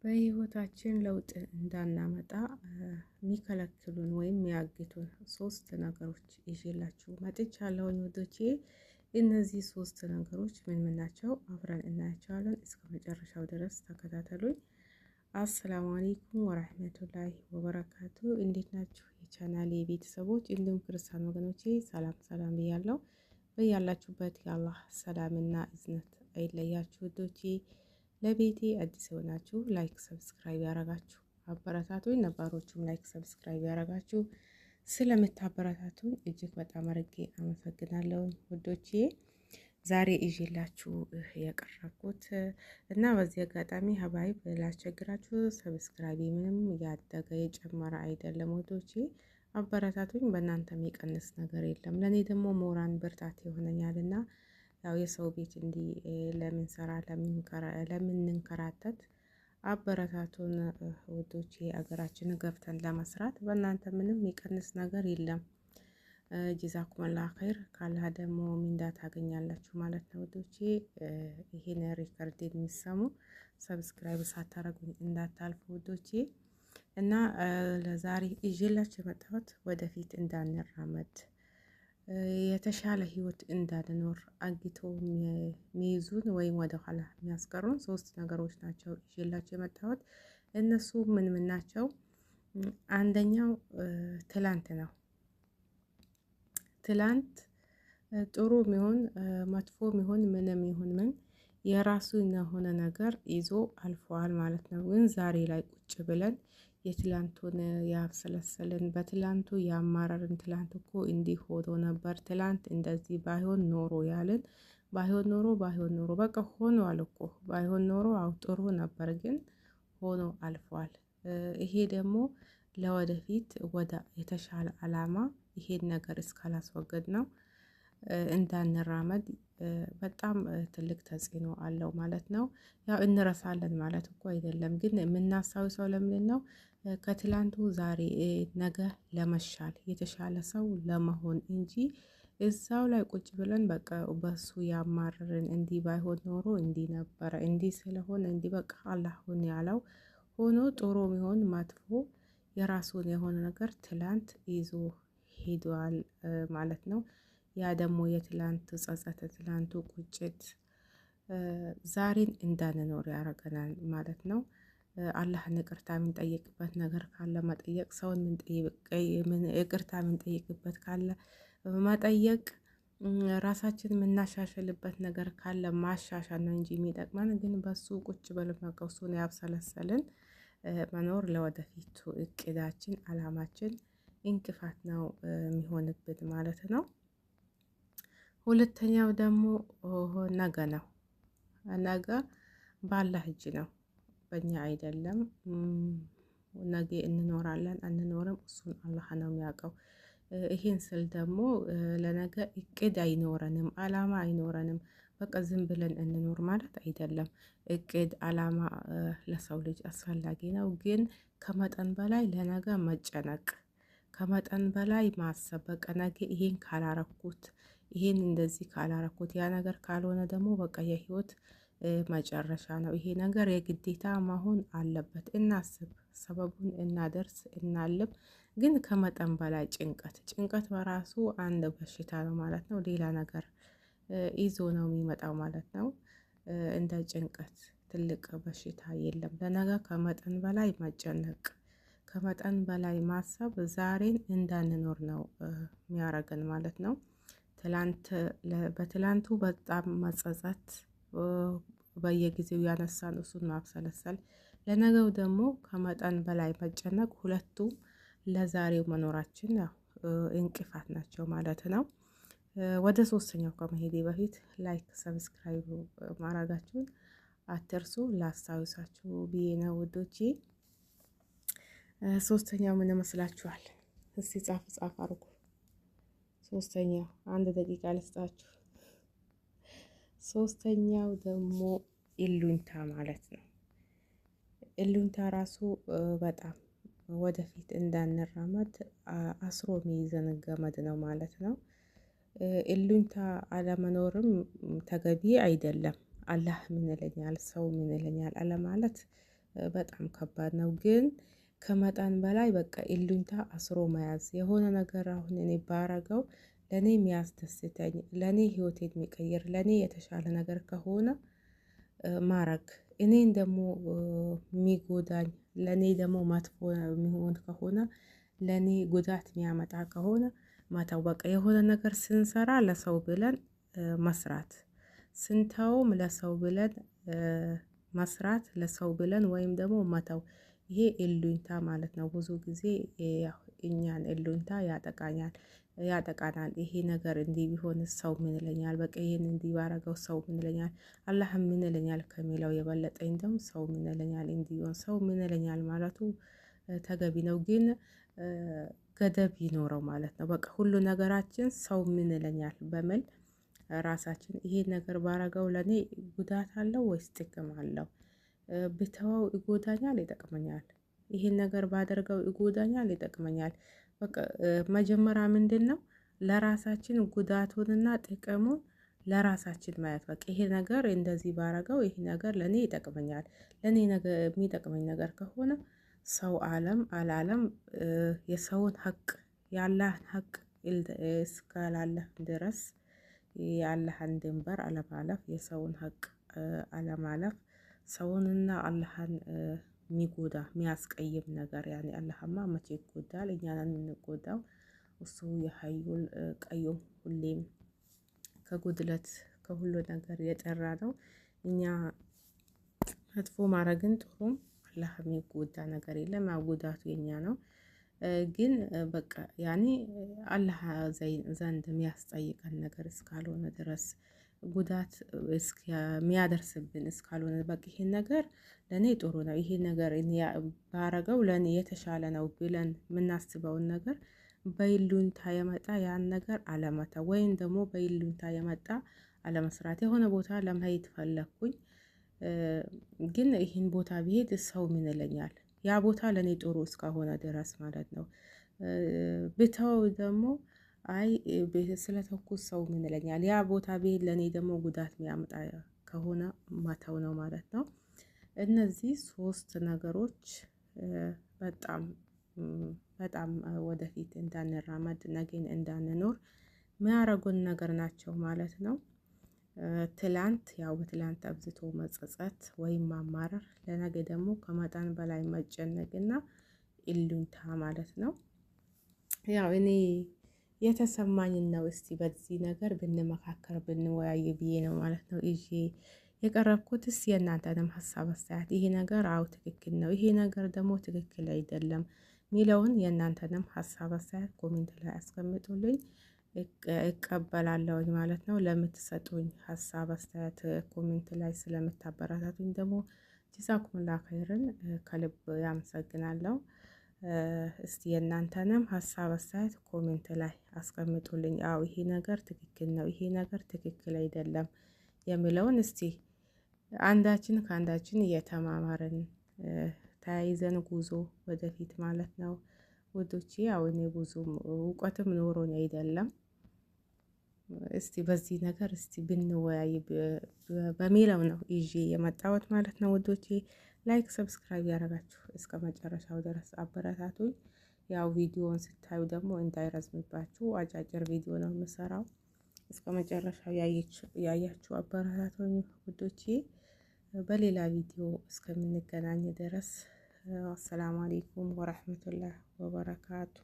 በህይወታችን ለውጥ እንዳናመጣ የሚከለክሉን ወይም የሚያግቱን ሶስት ነገሮች ይዤላችሁ መጥቻለሁኝ ውዶቼ። እነዚህ ሶስት ነገሮች ምን ምን ናቸው? አብረን እናያቸዋለን። እስከ መጨረሻው ድረስ ተከታተሉኝ። አሰላሙ አለይኩም ወራህመቱላሂ ወበረካቱ። እንዴት ናችሁ የቻናሌ ቤተሰቦች እንዲሁም ክርስቲያን ወገኖቼ? ሰላም ሰላም ብያለሁ። በያላችሁበት የአላህ ሰላምና እዝነት አይለያችሁ ውዶቼ። ለቤቴ አዲስ የሆናችሁ ላይክ ሰብስክራይብ ያረጋችሁ አበረታቱኝ። ነባሮቹም ላይክ ሰብስክራይብ ያረጋችሁ ስለምታበረታቱኝ እጅግ በጣም አድርጌ አመሰግናለሁ ውዶቼ። ዛሬ ይዤላችሁ የቀረብኩት እና በዚህ አጋጣሚ ሀባይብ ላስቸግራችሁ፣ ሰብስክራይብ ምንም ያደገ የጨመረ አይደለም ውዶቼ። አበረታቱኝ። በእናንተ የሚቀንስ ነገር የለም። ለእኔ ደግሞ ሞራን ብርታት ይሆነኛልና ያው የሰው ቤት እንዲህ ለምንሰራ ለምንንከራተት አበረታቱን ውዶቼ። አገራችን ገብተን ለመስራት በእናንተ ምንም የሚቀንስ ነገር የለም። ጀዛኩሙላህ ኸይር። ካላህ ደግሞ ሚንዳ ታገኛላችሁ ማለት ነው ውዶቼ። ይሄን ሪከርድ የሚሰሙ ሰብስክራይብ ሳታረጉኝ እንዳታልፉ ውዶቼ። እና ለዛሬ ይዤላችሁ የመጣሁት ወደፊት እንዳንራመድ የተሻለ ህይወት እንዳንኖር አግቶ የሚይዙን ወይም ወደ ኋላ የሚያስቀሩን ሶስት ነገሮች ናቸው ይዤላችሁ የመጣሁት። እነሱ ምን ምን ናቸው? አንደኛው ትላንት ነው። ትላንት ጥሩ ሚሆን መጥፎ ሚሆን ምንም ይሁን ምን የራሱ የሆነ ነገር ይዞ አልፈዋል ማለት ነው። ግን ዛሬ ላይ ቁጭ ብለን የትላንቱን ያብሰለሰልን በትላንቱ ያማረርን ትላንት እኮ እንዲህ ሆኖ ነበር፣ ትላንት እንደዚህ ባይሆን ኖሮ ያልን ባይሆን ኖሮ በቃ ሆኗል እኮ ባይሆን ኖሮ አው ጥሩ ነበር፣ ግን ሆኖ አልፏል። ይሄ ደግሞ ለወደፊት ወደ የተሻለ አላማ ይሄን ነገር እስካላስወገድ ነው እንዳንራመድ በጣም ትልቅ ተጽዕኖ አለው ማለት ነው። ያው እንረሳለን ማለት እኮ አይደለም፣ ግን የምናስታውሰው ለምን ነው? ከትላንቱ ዛሬ ነገ ለመሻል የተሻለ ሰው ለመሆን እንጂ እዛው ላይ ቁጭ ብለን በቃ በሱ ያማረርን እንዲህ ባይሆን ኖሮ እንዲህ ነበረ፣ እንዲህ ስለሆነ እንዲህ በቃ አላሁን ያለው ሆኖ ጥሩ ሚሆን መጥፎ የራሱን የሆነ ነገር ትላንት ይዞ ሄዷል ማለት ነው። ያ ደግሞ የትላንት ጸጸት፣ ትላንቱ ቁጭት ዛሬን እንዳንኖር ያደርገናል ማለት ነው። አላህን ይቅርታ የምንጠይቅበት ነገር ካለ መጠየቅ፣ ሰውን ይቅርታ የምንጠይቅበት ካለ መጠየቅ፣ ራሳችን የምናሻሽልበት ነገር ካለ ማሻሻል ነው እንጂ የሚጠቅመን ግን በሱ ቁጭ ብለን መቀውሱን ያብሰለሰልን መኖር ለወደፊቱ እቅዳችን አላማችን እንቅፋት ነው የሚሆንብን ማለት ነው። ሁለተኛው ደግሞ ነገ ነው። ነገ ባላህ እጅ ነው፣ በእኛ አይደለም። ነገ እንኖራለን አንኖርም እሱን አላህ ነው የሚያውቀው። ይሄን ስል ደግሞ ለነገ እቅድ አይኖረንም፣ አላማ አይኖረንም። በቃ ዝም ብለን እንኖር ማለት አይደለም። እቅድ አላማ ለሰው ልጅ አስፈላጊ ነው፣ ግን ከመጠን በላይ ለነገ መጨነቅ፣ ከመጠን በላይ ማሰብ፣ በቃ ነገ ይሄን ካላረኩት፣ ይሄን እንደዚህ ካላረኩት፣ ያ ነገር ካልሆነ ደግሞ በቃ የህይወት መጨረሻ ነው። ይሄ ነገር የግዴታ መሆን አለበት። እናስብ፣ ሰበቡን እናደርስ፣ እናልም። ግን ከመጠን በላይ ጭንቀት በራሱ አንድ በሽታ ነው ማለት ነው። ሌላ ነገር ይዞ ነው የሚመጣው ማለት ነው። እንደ ጭንቀት ትልቅ በሽታ የለም። ለነገ ከመጠን በላይ መጨነቅ፣ ከመጠን በላይ ማሰብ ዛሬን እንዳንኖር ነው የሚያረገን ማለት ነው። በትላንቱ በጣም መጸጸት፣ በየጊዜው ያነሳን እሱን ማብሰለሰል፣ ለነገው ደግሞ ከመጠን በላይ መጨነቅ፣ ሁለቱም ለዛሬው መኖራችን ያው እንቅፋት ናቸው ማለት ነው። ወደ ሶስተኛው ከመሄዴ በፊት ላይክ ሰብስክራይብ ማድረጋችሁን አትርሱ፣ ላስታውሳችሁ ብዬ ነው ውዶቼ። ሶስተኛው ምን ይመስላችኋል? እስቲ ጻፍ አድርጉ። ሶስተኛው አንድ ደቂቃ ልስጣችሁ። ሶስተኛው ደግሞ ኢሉኝታ ማለት ነው። ኢሉኝታ ራሱ በጣም ወደፊት እንዳንራመድ አስሮ የሚይዘን ገመድ ነው ማለት ነው። ኢሉኝታ አለመኖርም ተገቢ አይደለም። አላህ ምን ይለኛል፣ ሰው ምን ይለኛል አለማለት በጣም ከባድ ነው። ግን ከመጠን በላይ በቃ ኢሉኝታ አስሮ መያዝ የሆነ ነገር አሁን እኔ ባረገው ለኔ የሚያስደስተኝ ለኔ ህይወቴን የሚቀይር ለኔ የተሻለ ነገር ከሆነ ማረግ እኔን ደግሞ የሚጎዳኝ ለኔ ደግሞ መጥፎ የሚሆን ከሆነ ለኔ ጉዳት የሚያመጣ ከሆነ መተው። በቃ የሆነ ነገር ስንሰራ ለሰው ብለን መስራት ስንተውም ለሰው ብለን መስራት ለሰው ብለን ወይም ደግሞ መተው። ይሄ ኢሉኝታ ማለት ነው። ብዙ ጊዜ ያው እኛን ኢሉኝታ ያጠቃናል። ይሄ ነገር እንዲህ ቢሆን ሰው ምን ይለኛል፣ በቃ ይሄን እንዲህ ባረገው ሰው ምን ይለኛል፣ አላህ ምን ይለኛል ከሚለው የበለጠኝ ደግሞ ሰው ምን ይለኛል እንዲሆን ሰው ምን ይለኛል ማለቱ ተገቢ ነው። ግን ገደብ ይኖረው ማለት ነው። በቃ ሁሉ ነገራችን ሰው ምን ይለኛል በሚል ራሳችን ይሄን ነገር ባረገው ለኔ ጉዳት አለው ወይስ ጥቅም አለው? ብተወው ይጎዳኛል ይጠቅመኛል? ይሄን ነገር ባደርገው ይጎዳኛል ይጠቅመኛል? በቃ መጀመሪያ ምንድነው ለራሳችን ጉዳቱንና ጥቅሙን ለራሳችን ማየት። በቃ ይሄ ነገር እንደዚህ ባረገው ይሄ ነገር ለኔ ይጠቅመኛል። ለኔ ነገር የሚጠቅመኝ ነገር ከሆነ ሰው አለም አላለም የሰውን ሀቅ የአላህን ሀቅ እስካላለህ ድረስ የአላህን ድንበር አለማለፍ የሰውን ሀቅ አለማለፍ ሰውንና አላህን የሚጎዳ የሚያስቀይም ነገር ያኔ አላህማ መቼ ይጎዳል? እኛ ነን የምንጎዳው። እሱ የሀዩል ቀዩም ሁሌም ከጉድለት ከሁሉ ነገር የጠራ ነው። እኛ መጥፎ ማድረግን ጥሩም አላህ የሚጎዳ ነገር የለም። ጉዳቱ የኛ ነው። ግን በቃ ያኔ አላህ ዘንድ የሚያስጠይቀን ነገር እስካልሆነ ድረስ ጉዳት የሚያደርስብን እስካልሆነ በቃ ይሄን ነገር ለኔ ጥሩ ነው፣ ይሄ ነገር እኔ ባረገው ለኔ የተሻለ ነው ብለን የምናስበውን ነገር በይሉኝታ የመጣ ያን ነገር አለመተው ወይም ደግሞ በይሉኝታ የመጣ አለመስራት። የሆነ ቦታ ለመሄድ ፈለኩኝ ግን ይሄን ቦታ ብሄድ ሰው ምን ይለኛል? ያ ቦታ ለኔ ጥሩ እስከሆነ ድረስ ማለት ነው። ብተው ደግሞ አይ ስለተኩት ሰው ምን ይለኛል? ያ ቦታ ብሄድ ለኔ ደግሞ ጉዳት የሚያመጣ ከሆነ መተው ነው ማለት ነው። እነዚህ ሶስት ነገሮች በጣም በጣም ወደፊት እንዳንራመድ ነገን እንዳንኖር የሚያረጉን ነገር ናቸው ማለት ነው። ትላንት ያው በትላንት አብዝቶ መጸጸት ወይም ማማረር፣ ለነገ ደግሞ ከመጠን በላይ መጨነቅና ኢሉኝታ ማለት ነው። ያው እኔ የተሰማኝን ነው እስቲ በዚህ ነገር ብንመካከር ብንወያይ ብዬ ነው ማለት ነው ይዤ የቀረብኩትስ። የእናንተንም ሀሳብ አስተያየት ይሄ ነገር አው ትክክል ነው፣ ይሄ ነገር ደግሞ ትክክል አይደለም ሚለውን የእናንተንም ሀሳብ አስተያየት ኮሜንት ላይ አስቀምጡልኝ፣ እቀበላለሁኝ ማለት ነው። ለምትሰጡኝ ሀሳብ አስተያየት ኮሜንት ላይ ስለምታበረታቱኝ ደግሞ ጀዛኩሙላህ ኸይርን ከልብ ያመሰግናለሁ። እስቲ የእናንተንም ሀሳብ አስተያየት ኮሜንት ላይ አስቀምጡልኝ። አው ይሄ ነገር ትክክል ነው፣ ይሄ ነገር ትክክል አይደለም የሚለውን እስቲ አንዳችን ከአንዳችን እየተማማርን ተያይዘን ጉዞ ወደፊት ማለት ነው ውዶቼ። ያው እኔ ብዙም እውቀትም ኖሮኝ አይደለም፣ እስቲ በዚህ ነገር እስቲ ብንወያይ በሚለው ነው ይዤ የመጣሁት ማለት ነው ውዶቼ። ላይክ ሰብስክራይብ ያደረጋችሁ እስከ መጨረሻው ድረስ አበረታቱኝ። ያው ቪዲዮውን ስታዩ ደግሞ እንዳይረዝምባችሁ አጫጭር ቪዲዮ ነው የምሰራው። እስከ መጨረሻው ያያችሁ አበረታቱኝ ውዶቼ። በሌላ ቪዲዮ እስከምንገናኝ ድረስ አሰላሙ አለይኩም ወራህመቱላህ ወበረካቱ።